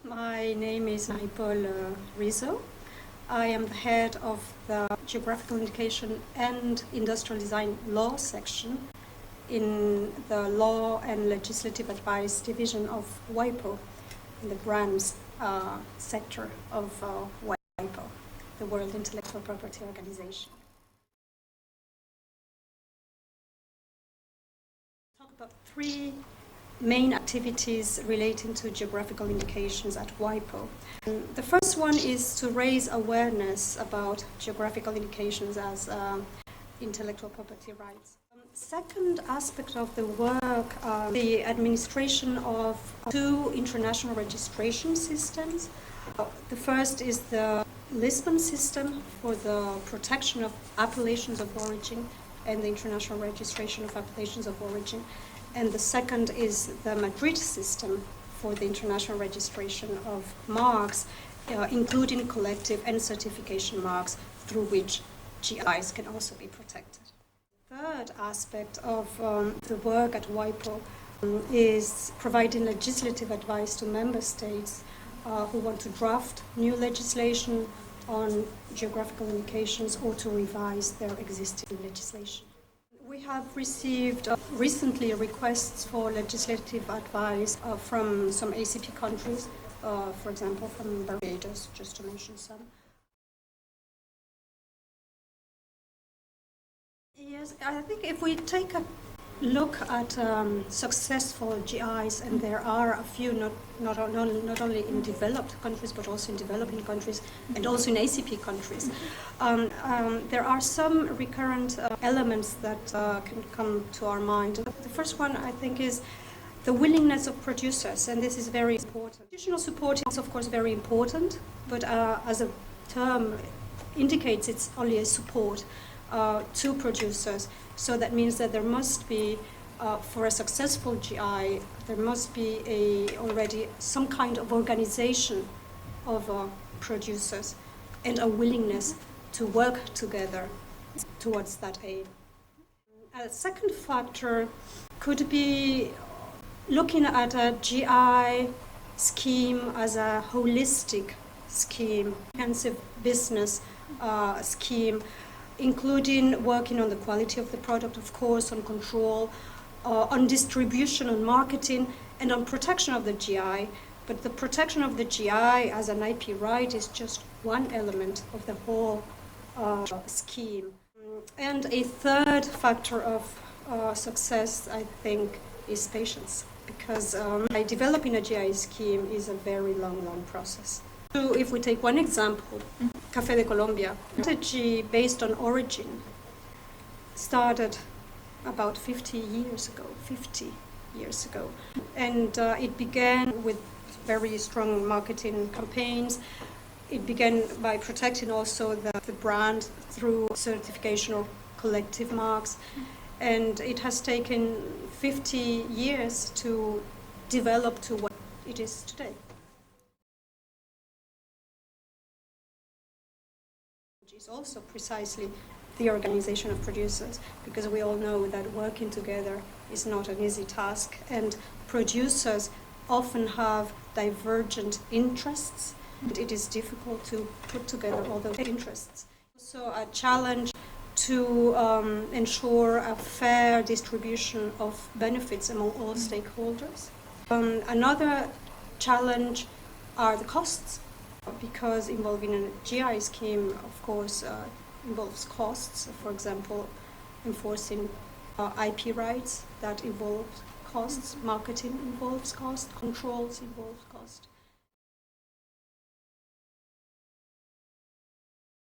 My name is Marie-Paule Rizo. I am the head of the Geographical Indication and Industrial Design Law section in the Law and Legislative Advice division of WIPO, in the grants sector of WIPO, the World Intellectual Property Organization. Talk about three main activities relating to geographical indications at WIPO. The first one is to raise awareness about geographical indications as intellectual property rights. Second aspect of the work, the administration of two international registration systems. The first is the Lisbon system for the protection of appellations of origin and the international registration of appellations of origin. And the second is the Madrid system for the international registration of marks, including collective and certification marks, through which GIs can also be protected. The third aspect of the work at WIPO is providing legislative advice to member states who want to draft new legislation on geographical indications or to revise their existing legislation. We have received recently requests for legislative advice from some ACP countries, for example, from Barbados, just to mention some. Yes, I think if we take a look at successful GIs, and there are a few, not only in developed countries, but also in developing countries, and also in ACP countries. There are some recurrent elements that can come to our mind. The first one, I think, is the willingness of producers, and this is very important. Additional support is, of course, very important, but as a term indicates, it's only a support to producers. So that means that there must be, for a successful GI, there must be already some kind of organization of producers and a willingness to work together towards that aim. A second factor could be looking at a GI scheme as a holistic scheme, comprehensive business scheme, including working on the quality of the product, of course, on control, on distribution, on marketing, and on protection of the GI. But the protection of the GI as an IP right is just one element of the whole scheme. And a third factor of success, I think, is patience, because developing a GI scheme is a very long process. So if we take one example, Café de Colombia, strategy based on origin started about 50 years ago. And it began with very strong marketing campaigns. It began by protecting also the brand through certification of collective marks. And it has taken 50 years to develop to what it is today. Is also precisely the organization of producers, because we all know that working together is not an easy task, and producers often have divergent interests, and it is difficult to put together all those interests. Also a challenge to ensure a fair distribution of benefits among all stakeholders. Another challenge are the costs, because involving a GI scheme, of course, involves costs. For example, enforcing IP rights, that involves costs, marketing involves cost, controls involve cost.